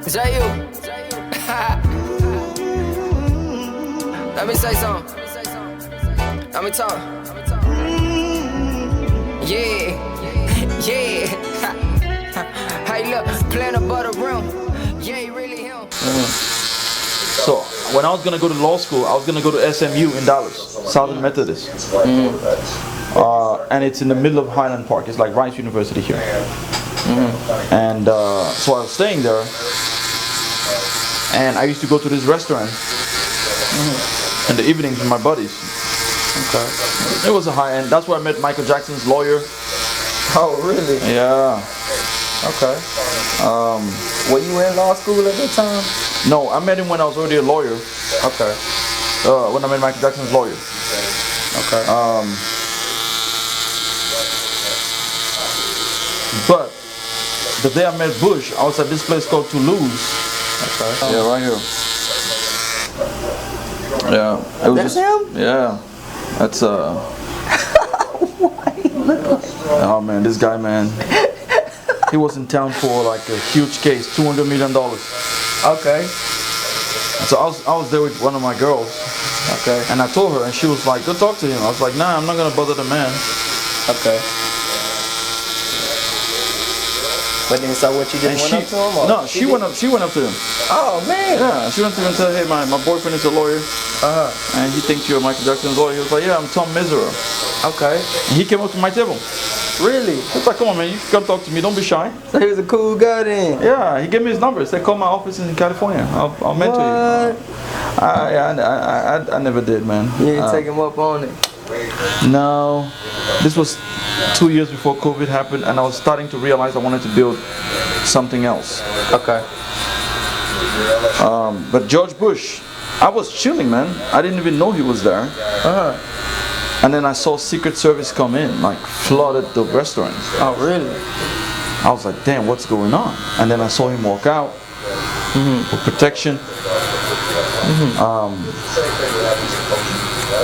Is that you? Let me say something. Let me talk. Yeah, yeah. Hey, look, playing a boardroom. Yeah, he really him. So when I was gonna go to law school, I was gonna go to SMU in Dallas, Southern Methodist, and it's in the middle of Highland Park. It's like Rice University here. And so I was staying there, and I used to go to this restaurant in the evenings with my buddies. Okay. It was a high end. That's where I met Michael Jackson's lawyer. Oh, really? Yeah. Okay. Were you in law school at that time? No, I met him when I was already a lawyer. Okay. When I met Michael Jackson's lawyer. Okay. But the day I met Bush, I was at this place called Toulouse. Okay. Yeah, right here. Yeah. It was That's him? Yeah. That's Why he look like? Oh man, this guy, man. He was in town for like a huge case, $200 million. Okay. So I was there with one of my girls. Okay. And I told her, and she was like, "Go talk to him." I was like, "Nah, I'm not gonna bother the man." Okay. But then, so what, you just went up to him? Or No, she went up to him. Oh man. Yeah, she went to him and said, "Hey, my boyfriend is a lawyer, and he thinks you're Michael Jackson's lawyer." He was like, "Yeah, I'm Tom Mesereau." Okay. And he came up to my table. Really? He was like, "Come on, man, you can come talk to me. Don't be shy." So he was a cool guy then. Yeah, he gave me his number. He said, "Call my office in California. I'll mentor you." I never did, man. You didn't take him up on it. No, this was 2 years before COVID happened, and I was starting to realize I wanted to build something else. Okay. But George Bush, I was chilling, man. I didn't even know he was there. And then I saw Secret Service come in, like flooded the restaurant. Oh, really? I was like, damn, what's going on? And then I saw him walk out with protection.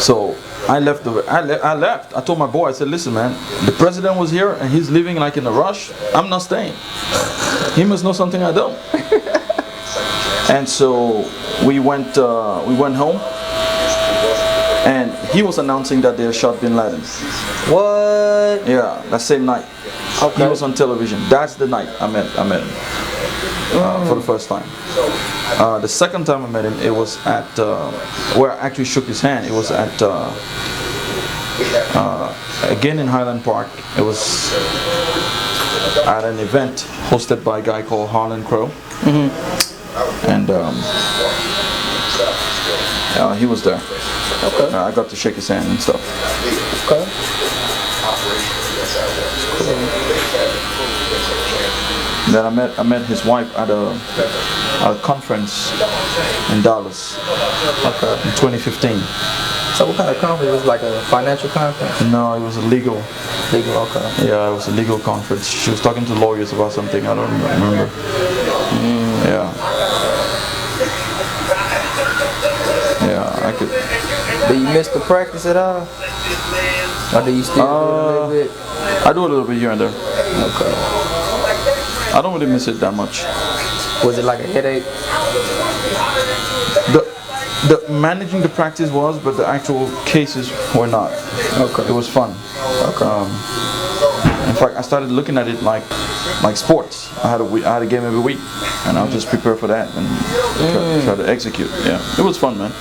So I left. I left. I told my boy, I said, "Listen, man, the president was here and he's leaving like in a rush. I'm not staying. He must know something I don't." And so we went home, and he was announcing that they had shot Bin Laden. What? Yeah, that same night. Okay. He was on television. That's the night I met him for the first time. The second time I met him, it was at where I actually shook his hand. It was at again in Highland Park. It was at an event hosted by a guy called Harlan Crow, and he was there. Okay. I got to shake his hand and stuff. Okay. Then I met his wife at a conference in Dallas in 2015. So what kind of conference? It was like a financial conference? No, it was a legal. Legal, okay. Yeah, it was a legal conference. She was talking to lawyers about something, I don't remember. Yeah. Yeah, I could. Do you miss the practice at all? Or do you still do it a little bit? I do a little bit here and there. Okay. I don't really miss it that much. Was it like a headache? The managing the practice was, but the actual cases were not. Okay. It was fun. Okay. In fact, I started looking at it like sports. I had a game every week, and I'll just prepare for that and try to execute. Yeah, it was fun, man.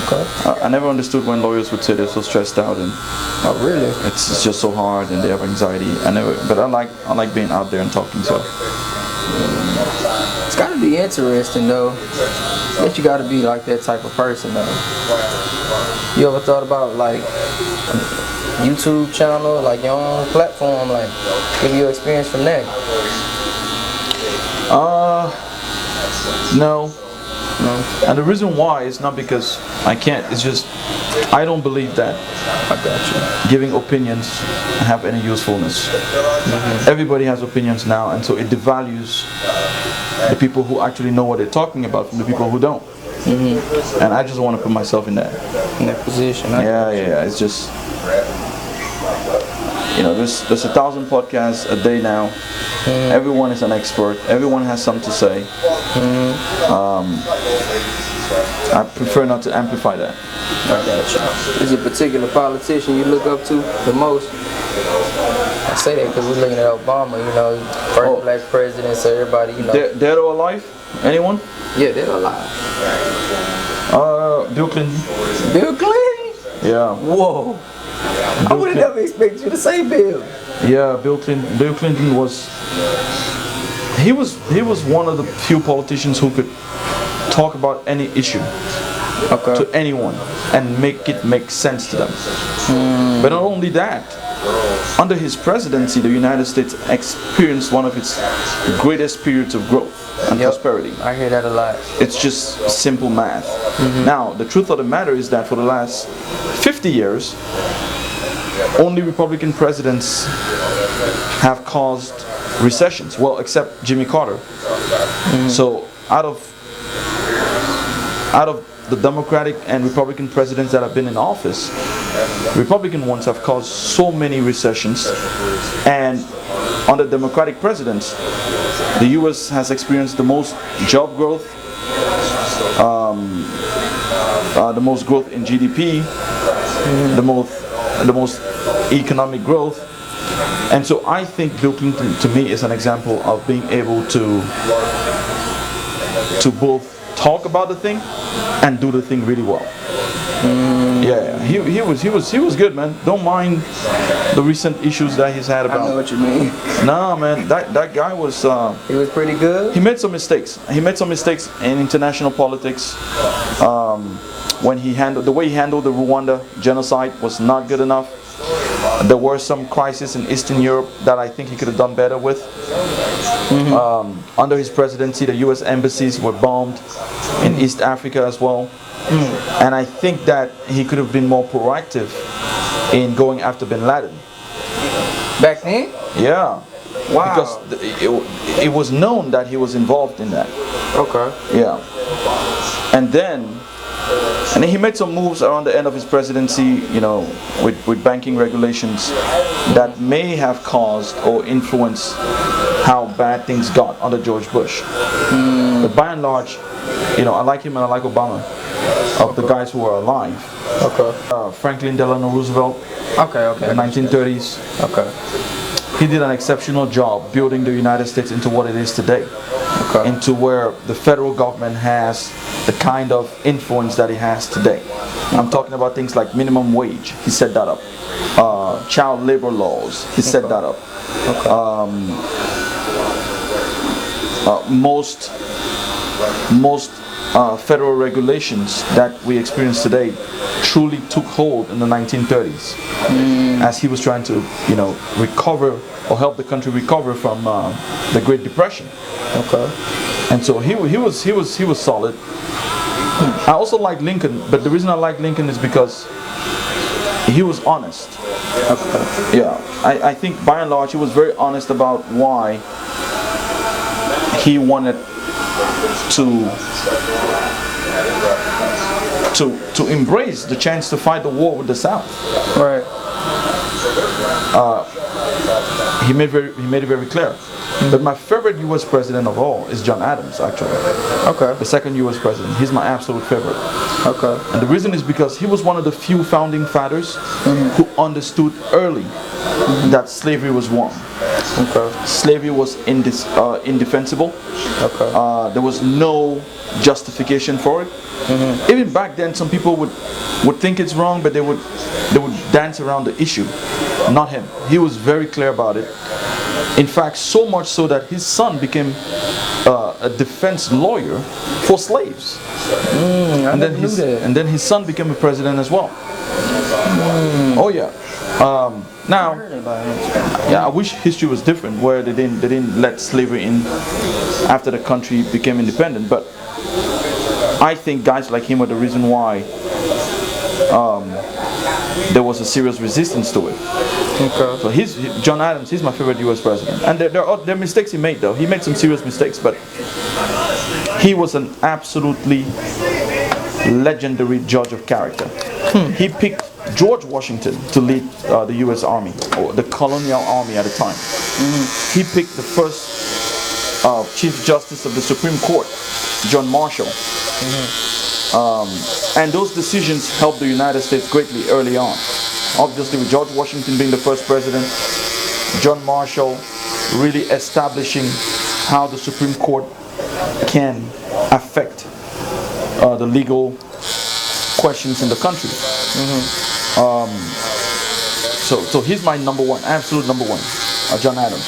Okay. I never understood when lawyers would say they're so stressed out and Oh, really? it's just so hard and they have anxiety. But I like being out there and talking. So It's gotta be interesting though. I guess you gotta be like that type of person though. You ever thought about like YouTube channel, like your own platform, like give your experience from that? No. And the reason why is not because I can't. It's just I don't believe that. I got you. Giving opinions have any usefulness. Everybody has opinions now, and so it devalues the people who actually know what they're talking about from the people who don't. And I just want to put myself in that In that position. Yeah. It's just You know, there's 1,000 podcasts a day now. Everyone is an expert. Everyone has something to say. I prefer not to amplify that. I got you. Is there a particular politician you look up to the most? I say that because we're looking at Obama, you know, first black president, so everybody, you know. Dead or alive? Anyone? Yeah, they're alive. Bill Clinton. Bill Clinton? Yeah. Whoa. I would have never expected you to say Bill. Yeah, Bill Clinton. Bill Clinton was. He was one of the few politicians who could talk about any issue to anyone and make it make sense to them. But not only that, under his presidency, the United States experienced one of its greatest periods of growth and prosperity. I hear that a lot. It's just simple math. Now, the truth of the matter is that for the last 50 years, only Republican presidents have caused recessions. Well, except Jimmy Carter. So out of the Democratic and Republican presidents that have been in office, Republican ones have caused so many recessions, and under Democratic presidents, the U.S. has experienced the most job growth, the most growth in GDP, the most economic growth. And so I think Bill Clinton, to me, is an example of being able to both talk about the thing and do the thing really well. Yeah, he was good, man. Don't mind the recent issues that he's had about. I know what you mean. Nah, man, that guy was. He was pretty good. He made some mistakes. He made some mistakes in international politics. When the way he handled the Rwanda genocide was not good enough. There were some crises in Eastern Europe that I think he could have done better with. Under his presidency, the U.S. embassies were bombed in East Africa as well. And I think that he could have been more proactive in going after bin Laden. Back then? Yeah. Wow. Because it was known that he was involved in that. Okay. Yeah. And then he made some moves around the end of his presidency, you know, with banking regulations that may have caused or influenced how bad things got under George Bush. But by and large, you know, I like him and I like Obama, of the guys who are alive. Okay. Franklin Delano Roosevelt. Okay. The 1930s. Okay. He did an exceptional job building the United States into what it is today. Okay. Into where the federal government has the kind of influence that it has today. I'm talking about things like minimum wage. He set that up. Child labor laws. He set that up. Most federal regulations that we experience today truly took hold in the 1930s, as he was trying to, you know, recover or help the country recover from the Great Depression. Okay. And so he was solid. I also like Lincoln, but the reason I like Lincoln is because he was honest. Okay. Yeah, I think by and large he was very honest about why he wanted to embrace the chance to fight the war with the South. Right. He made it very clear. But my favorite U.S. president of all is John Adams, actually. Okay. The second U.S. president. He's my absolute favorite. Okay. And the reason is because he was one of the few founding fathers who understood early that slavery was wrong. Okay. Slavery was indefensible. Okay. There was no justification for it. Even back then, some people would think it's wrong, but they would dance around the issue. Not him. He was very clear about it. In fact, so much so that his son became a defense lawyer for slaves. And then his son became a president as well. Oh yeah. Now, yeah, I wish history was different, where they didn't let slavery in after the country became independent. But I think guys like him are the reason why there was a serious resistance to it. Okay. So John Adams, he's my favorite U.S. president. And there are mistakes he made, though. He made some serious mistakes, but he was an absolutely legendary judge of character. He picked George Washington to lead the U.S. Army, or the colonial army at the time. He picked the first Chief Justice of the Supreme Court, John Marshall. And those decisions helped the United States greatly early on. Obviously, with George Washington being the first president, John Marshall really establishing how the Supreme Court can affect the legal questions in the country. So he's my number one, absolute number one, John Adams.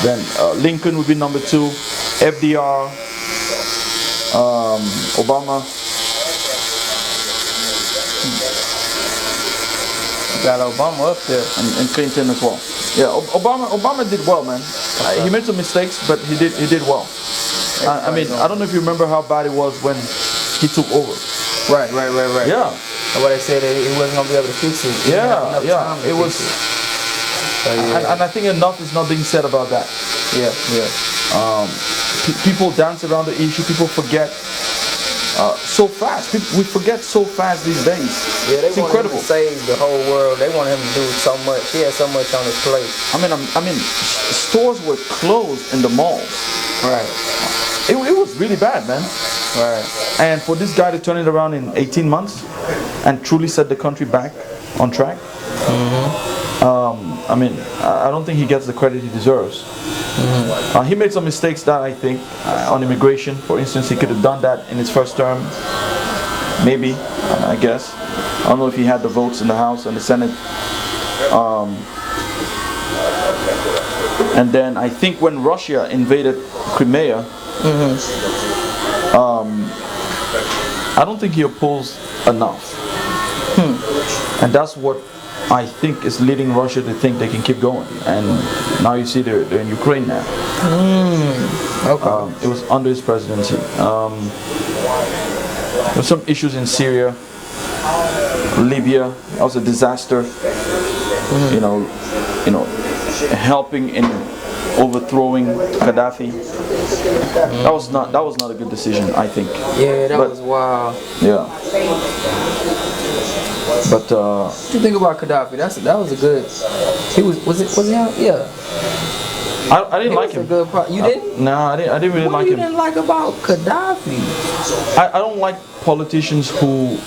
Then Lincoln would be number two, FDR, Obama. Got Obama up there. And Clinton as well. Yeah, Obama did well, man. He made some mistakes, but he did well. I mean, I don't know if you remember how bad it was when he took over. Right. Yeah. And what they said, he wasn't gonna be able to fix it. Yeah. It was. And I think enough is not being said about that. Yeah. People dance around the issue. People forget so fast. We forget so fast these days. Yeah, they it's want incredible. him to save the whole world. They want him to do so much. He has so much on his plate. I mean, stores were closed in the malls. Right. It was really bad, man. Right. And for this guy to turn it around in 18 months and truly set the country back on track, I mean, I don't think he gets the credit he deserves. He made some mistakes that I think on immigration, for instance, he could have done that in his first term. Maybe, I guess. I don't know if he had the votes in the House and the Senate. And then I think when Russia invaded Crimea, I don't think he opposed enough. And that's what I think is leading Russia to think they can keep going. And now you see they're in Ukraine now. Okay. It was under his presidency. There were some issues in Syria, Libya. That was a disaster. You know, helping in overthrowing Gaddafi. That was not a good decision, I think. Yeah, that was wild. Yeah. But What do you think about Gaddafi? That was a good. He was he on? Yeah. I didn't like him. You didn't? No, I didn't really like him. What you didn't like about Gaddafi? I don't like politicians who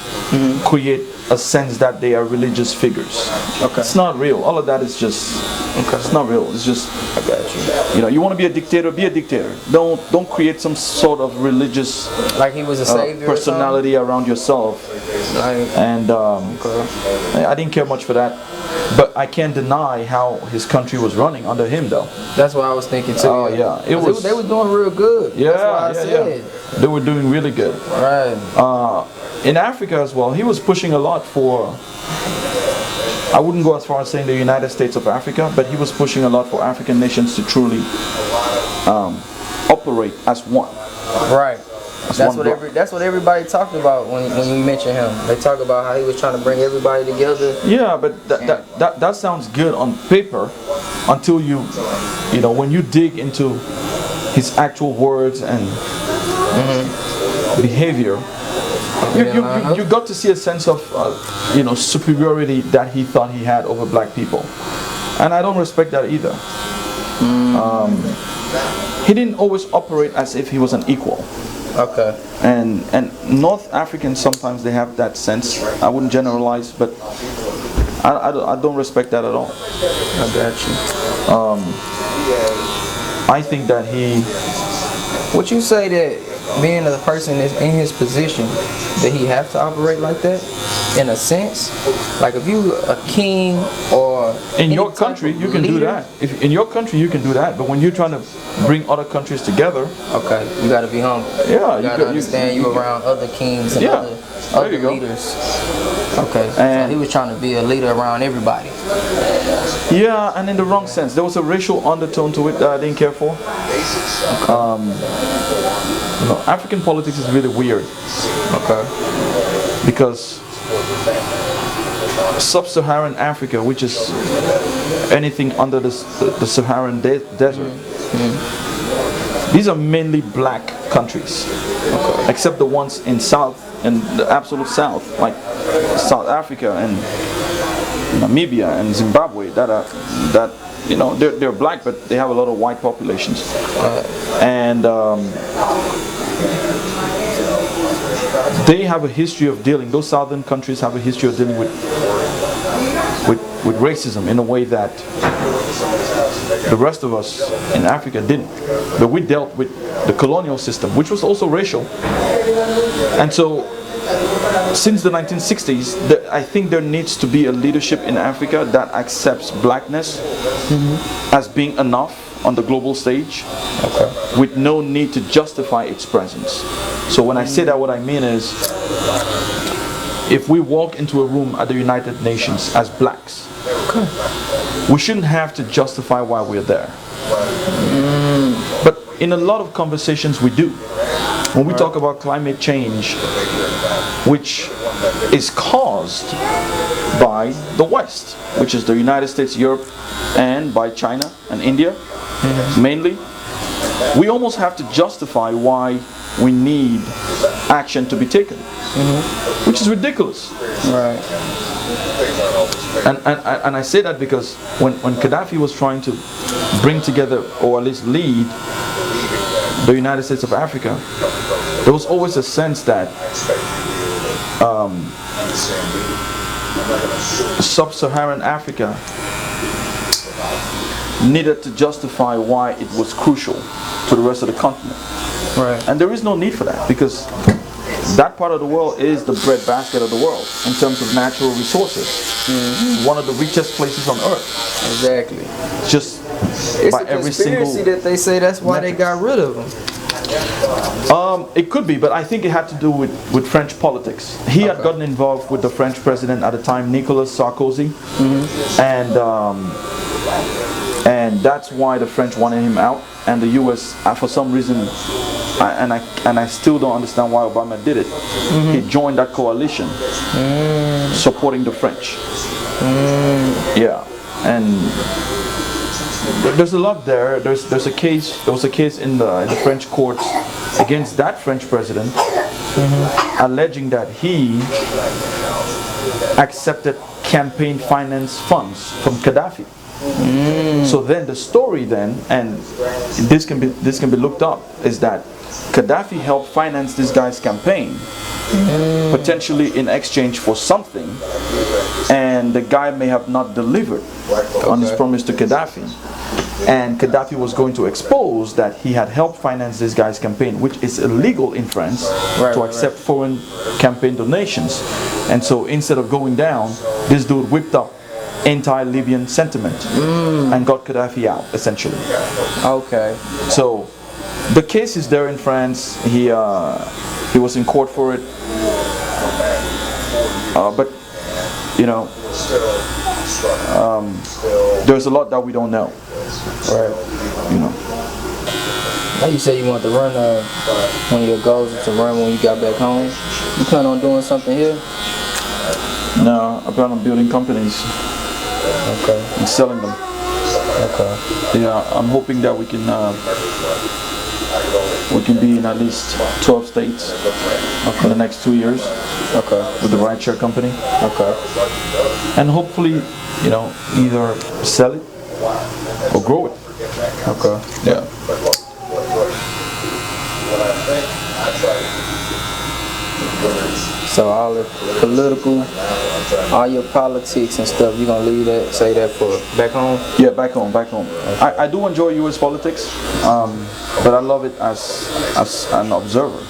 create a sense that they are religious figures. Okay. It's not real. All of that is just. Okay. It's not real. It's just. I got you. You know, you want to be a dictator. Be a dictator. Don't create some sort of religious. Like he was a savior. Personality around yourself. And I didn't care much for that. But I can't deny how his country was running under him, though. That's what I was thinking too. Oh yeah, they were doing real good. Yeah, that's what I said. They were doing really good. Right. In Africa as well, he was pushing a lot for. I wouldn't go as far as saying the United States of Africa, but he was pushing a lot for African nations to truly operate as one. Right. That's what everybody talked about when you mention him. They talk about how he was trying to bring everybody together. Yeah, but that sounds good on paper until you know, when you dig into his actual words and behavior, you got to see a sense of superiority that he thought he had over black people, and I don't respect that either. He didn't always operate as if he was an equal. Okay. And North Africans sometimes they have that sense. I wouldn't generalize, but I don't respect that at all. I got you. I think that he. Would you say that being a person is in his position, that he have to operate like that, in a sense? Like if you a king or in your country, you can do that. If in your country, you can do that. But when you're trying to bring other countries together, okay, you got to be humble. Yeah, you got to understand you around other kings and other leaders. Okay, and so he was trying to be a leader around everybody. Yeah, and in the wrong sense. There was a racial undertone to it that I didn't care for. African politics is really weird. Okay. Because sub-Saharan Africa, which is anything under the Saharan desert, These are mainly black countries, except the ones in the absolute south, like South Africa and Namibia and Zimbabwe, that you know, they're black, but they have a lot of white populations, and they have a history of dealing. Those southern countries have a history of dealing with racism in a way that the rest of us in Africa didn't. But we dealt with the colonial system, which was also racial. And so, since the 1960s, I think there needs to be a leadership in Africa that accepts blackness as being enough on the global stage, with no need to justify its presence. So when I say that, what I mean is, if we walk into a room at the United Nations as blacks, we shouldn't have to justify why we're there. But in a lot of conversations we do. When we talk about climate change, which is caused by the West, which is the United States, Europe, and by China and India, mainly, we almost have to justify why we need action to be taken, which is ridiculous. Right. And I say that because when Gaddafi was trying to bring together, or at least lead, the United States of Africa, there was always a sense that sub-Saharan Africa needed to justify why it was crucial to the rest of the continent. Right. And there is no need for that, because that part of the world is the breadbasket of the world in terms of natural resources. One of the richest places on earth. Exactly. Just It's by a every single conspiracy that they say that's why they got rid of them. It could be, but I think it had to do with French politics. He had gotten involved with the French president at the time, Nicolas Sarkozy, and that's why the French wanted him out, and the U.S. For some reason, I still don't understand why Obama did it. He joined that coalition supporting the French. Yeah, and there's a lot there. There was a case in the French courts against that French president, alleging that he accepted campaign finance funds from Gaddafi. So then the story and this can be looked up, is that Gaddafi helped finance this guy's campaign, potentially in exchange for something, and the guy may have not delivered on his promise to Gaddafi, and Gaddafi was going to expose that he had helped finance this guy's campaign, which is illegal in France to accept foreign campaign donations. And so instead of going down, this dude whipped up anti-Libyan sentiment and got Gaddafi out, essentially. Okay. So the case is there in France. He was in court for it, but you know, there's a lot that we don't know. Right. You know. Now you say you want to run. One of your goals is to run when you got back home. You plan on doing something here? No, I plan on building companies. Okay. And selling them. Okay. Yeah, I'm hoping that we can be in at least 12 states in the next 2 years. Okay. With the rideshare company. Okay. And hopefully, you know, either sell it or grow it. Okay. Yeah. So all the political, all your politics and stuff, you gonna leave that, say that for back home? Yeah, back home. Okay. I do enjoy U.S. politics, but I love it as an observer.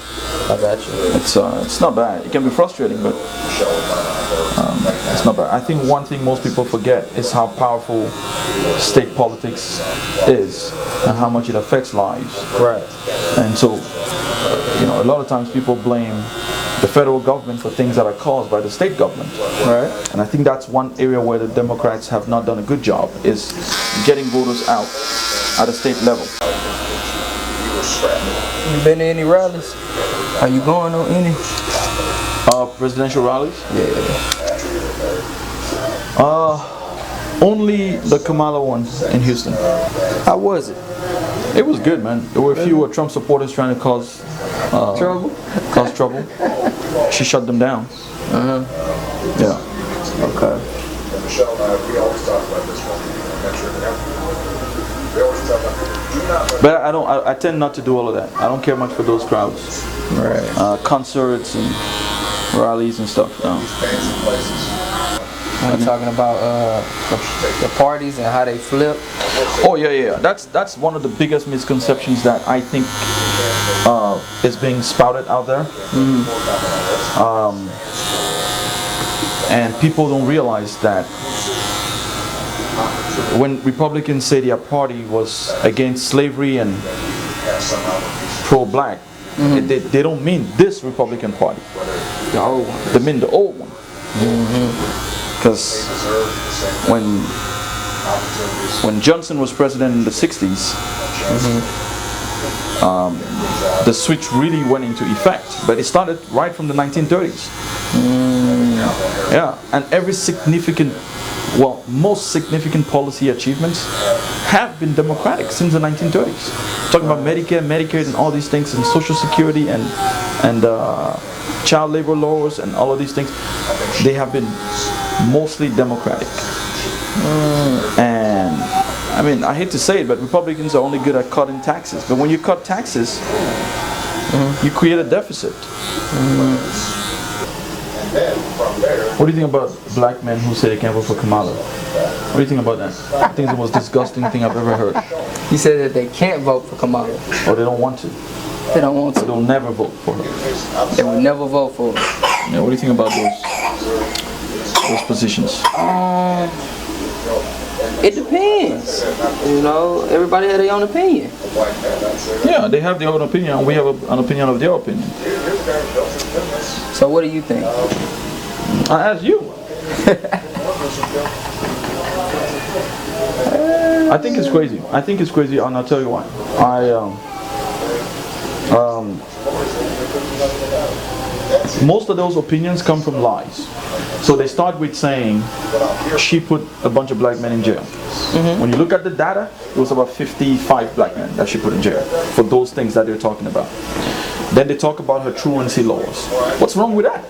I got you. It's not bad. It can be frustrating, but it's not bad. I think one thing most people forget is how powerful state politics is and how much it affects lives. Right. And so, you know, a lot of times people blame the federal government for things that are caused by the state government. Right. And I think that's one area where the Democrats have not done a good job, is getting voters out at the state level. You been to any rallies? Are you going on any? Presidential rallies? Yeah. Only the Kamala one in Houston. How was it? It was good, man. There were a few Trump supporters trying to cause Trouble? Cause trouble. She shut them down. Yeah. Okay. Michelle and I, we always talk about this one. We always talk about do not But I don't. I tend not to do all of that. I don't care much for those crowds. Right. Concerts and rallies and stuff. No. fancy places. I'm talking about the parties and how they flip. Oh yeah. That's one of the biggest misconceptions that I think is being spouted out there. And people don't realize that when Republicans say their party was against slavery and pro-black, they don't mean this Republican Party. The old one. They mean the old one. Because when Johnson was president in the 60s, the switch really went into effect. But it started right from the 1930s. Yeah, and every significant, well, most significant policy achievements have been democratic since the 1930s. Talking about Medicare, Medicaid, and all these things, and Social Security, and child labor laws, and all of these things, they have been mostly democratic. And I mean, I hate to say it, but Republicans are only good at cutting taxes. But when you cut taxes, you create a deficit. What do you think about black men who say they can't vote for Kamala? What do you think about that? I think it's the most disgusting thing I've ever heard. You said that they can't vote for Kamala. Or they don't want to. They don't want to. They'll never vote for her. They will never vote for her. Yeah, what do you think about those positions? It depends. You know, everybody has their own opinion. Yeah, they have their own opinion, and we have an opinion of their opinion. So what do you think? I ask you. I think it's crazy. I think it's crazy, and I'll tell you why. Most of those opinions come from lies. So they start with saying she put a bunch of black men in jail. When you look at the data, it was about 55 black men that she put in jail for those things that they're talking about. Then they talk about her truancy laws. What's wrong with that?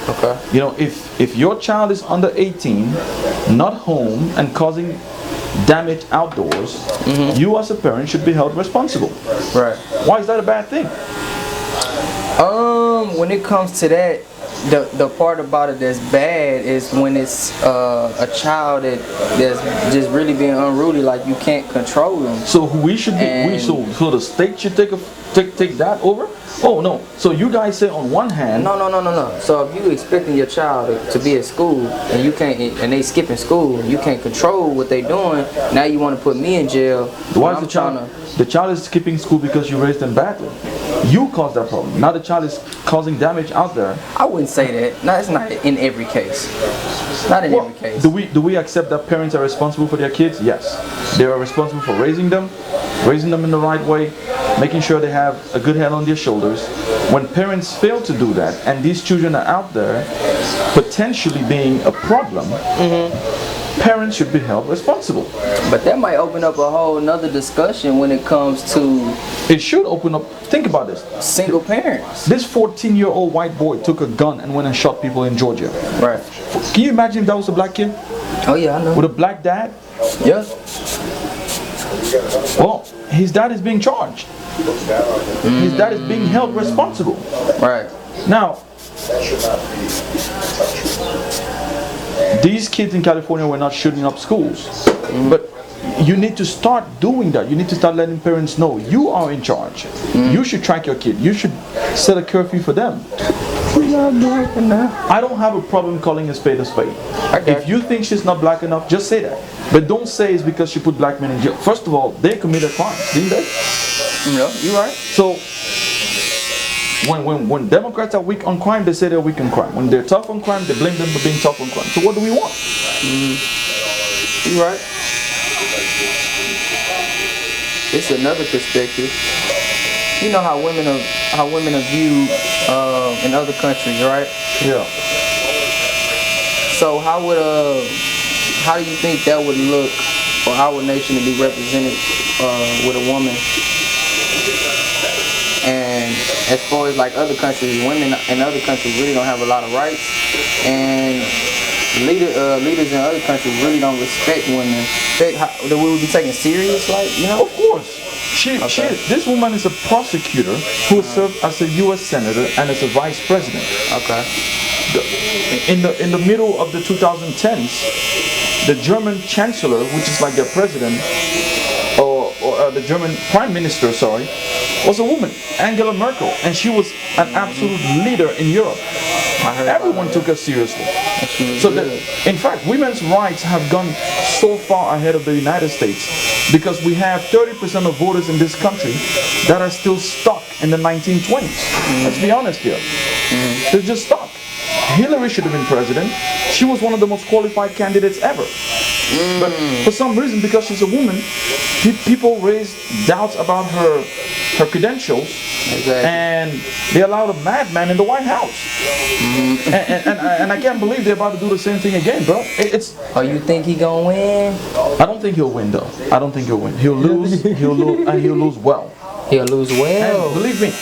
Okay. You know, if your child is under 18, not home, and causing damage outdoors, you as a parent should be held responsible. Right. Why is that a bad thing? When it comes to that, the part about it that's bad is when it's a child that's just really being unruly, like you can't control them. So we should be, so the state should take that over? Oh no. So you guys say on one hand, No. So if you expecting your child to be at school and you can't, and they skipping school, you can't control what they doing. Now you want to put me in jail. why is the child? The child is skipping school because you raised them badly. You caused that problem. Now the child is causing damage out there. I wouldn't say that. No, it's not in every case. Not in every case. Do we accept that parents are responsible for their kids? Yes. They are responsible for raising them in the right way, making sure they have a good head on their shoulders. When parents fail to do that, and these children are out there potentially being a problem, parents should be held responsible. But that might open up a whole nother discussion when it comes to It should open up. Think about this. single parents. This 14-year-old white boy took a gun and went and shot people in Georgia. Right. Can you imagine if that was a black kid Oh yeah, I know. with a black dad? Yeah. Well, his dad is being charged. His dad is being held responsible. Right. Now, these kids in California were not shooting up schools, but you need to start doing that. You need to start letting parents know you are in charge. You should track your kid. You should set a curfew for them. I don't have a problem calling a spade a spade. If you think she's not black enough, just say that. But don't say it's because she put black men in jail. First of all, they committed crimes, didn't they? Yeah, you're right. So when Democrats are weak on crime, they say they're weak on crime. When they're tough on crime, they blame them for being tough on crime. So what do we want? You're right. It's another perspective. You know how women are viewed in other countries, right? Yeah. So how do you think that would look for our nation to be represented with a woman. And as far as like other countries, women in other countries really don't have a lot of rights, and leaders in other countries really don't respect women. That we would be taken serious, like, you know? Of course. This woman is a prosecutor who served as a U.S. senator and as a vice president. Okay. In the middle of the 2010s, the German chancellor, which is like their president, or the German prime minister, sorry, was a woman, Angela Merkel, and she was an absolute leader in Europe. Everyone took her seriously. So in fact, women's rights have gone so far ahead of the United States because we have 30% of voters in this country that are still stuck in the 1920s. Let's be honest here. They're just stuck. Hillary should have been president. She was one of the most qualified candidates ever. But for some reason, because she's a woman, people raised doubts about her credentials. Exactly. And they allowed a madman in the White House. And I can't believe they're about to do the same thing again, bro. Oh, you think he gonna win? I don't think he'll win, though. I don't think he'll win. He'll lose. He'll lose, and he'll lose well. He'll lose well. And believe me,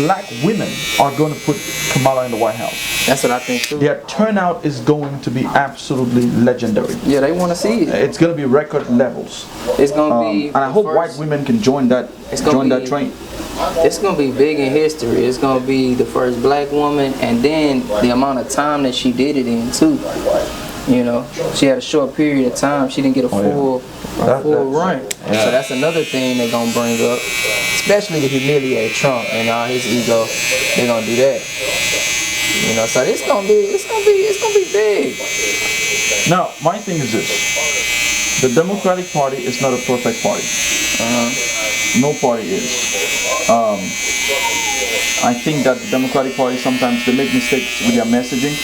black women are going to put Kamala in the White House. That's what I think too. Their turnout is going to be absolutely legendary. Yeah, they want to see it. It's going to be record levels. It's gonna be. And I hope white women can join that train. It's gonna be big in history. It's gonna be the first black woman, and then the amount of time that she did it in too. You know, she had a short period of time. She didn't get a full run. Yeah. So that's another thing they're gonna bring up, especially to humiliate Trump and all his ego. They're gonna do that. You know, so it's gonna be big. Now, my thing is this: the Democratic Party is not a perfect party. No party is. I think that the Democratic Party sometimes they make mistakes with their messaging.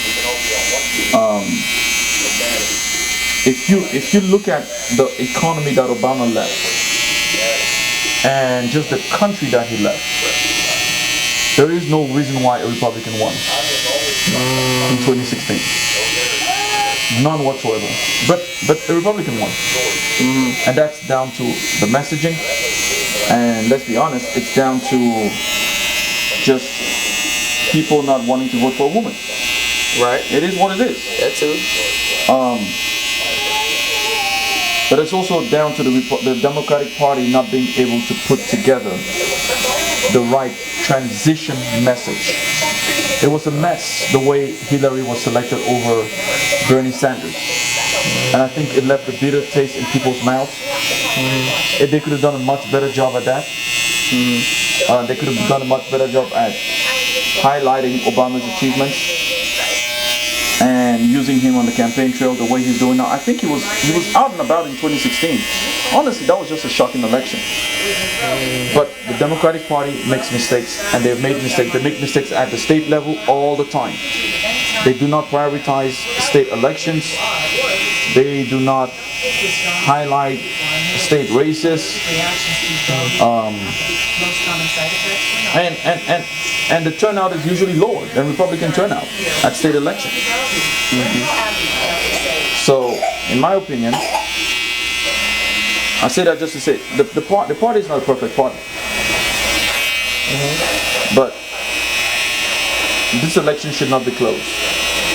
If you look at the economy that Obama left and just the country that he left, there is no reason why a Republican won in 2016. None whatsoever. But a Republican won. And that's down to the messaging. And let's be honest, it's down to just people not wanting to vote for a woman. Right. It is what it is. That too. But it's also down to the Democratic Party not being able to put together the right transition message. It was a mess the way Hillary was selected over Bernie Sanders. And I think it left a bitter taste in people's mouths. If they could have done a much better job at that. They could have done a much better job at highlighting Obama's achievements and using him on the campaign trail the way he's doing now. I think he was out and about in 2016. Honestly, that was just a shocking election. But the Democratic Party makes mistakes, and they've made mistakes. They make mistakes at the state level all the time. They do not prioritize state elections. They do not highlight state races. And the turnout is usually lower than Republican turnout at state elections. So, in my opinion, I say that just to say the party is not a perfect party. But this election should not be closed.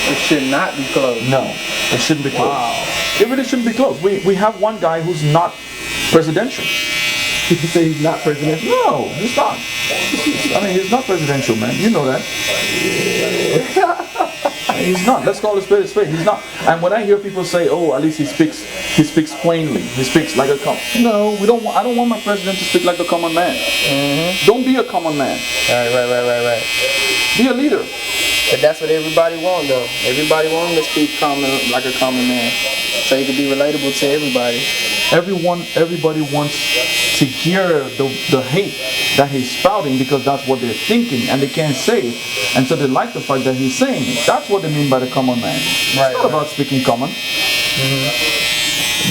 It should not be closed. No, it shouldn't be closed. Wow. It really shouldn't be closed. We have one guy who's not presidential. You say he's not presidential? No, he's not. I mean, he's not presidential, man. You know that. He's not. Let's call it spade a spade. He's not. And when I hear people say, "Oh, at least he speaks plainly. He speaks like a common." No, we don't. I don't want my president to speak like a common man. Don't be a common man. Right. Be a leader. But that's what everybody wants, though. Everybody wants him to speak like a common man, so he can be relatable to everybody. Everybody wants to hear the hate that he's spouting because that's what they're thinking and they can't say it, and so they like the fact that he's saying it. That's what they mean by the common man. It's not about speaking common.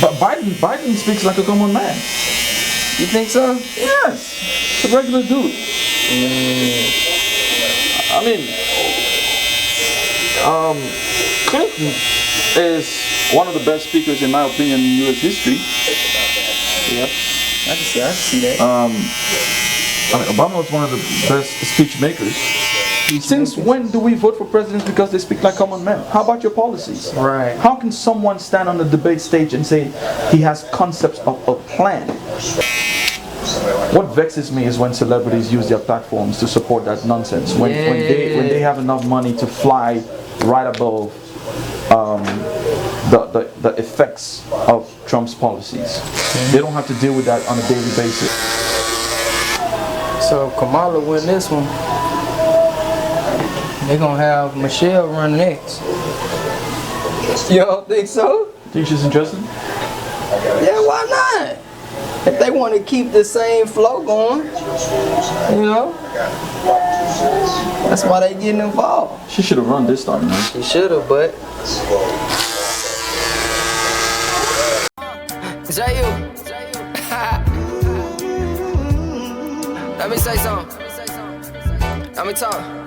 But Biden speaks like a common man. You think so? Yes, it's a regular dude. I mean, Clinton is one of the best speakers in my opinion in U.S. history. Yeah. I can see that. I mean, Obama was one of the best speech makers. Since when do we vote for presidents because they speak like common men? How about your policies? Right. How can someone stand on the debate stage and say he has concepts of a plan? What vexes me is when celebrities use their platforms to support that nonsense. When they have enough money to fly right above the effects of Trump's policies. They don't have to deal with that on a daily basis. So if Kamala win this one, they're gonna have Michelle run next. You don't think so? Think she's interested? Yeah, why not? If they want to keep the same flow going, you know, that's why they getting involved. She should have run this time, man. She should have, but Let me say something. Let me talk.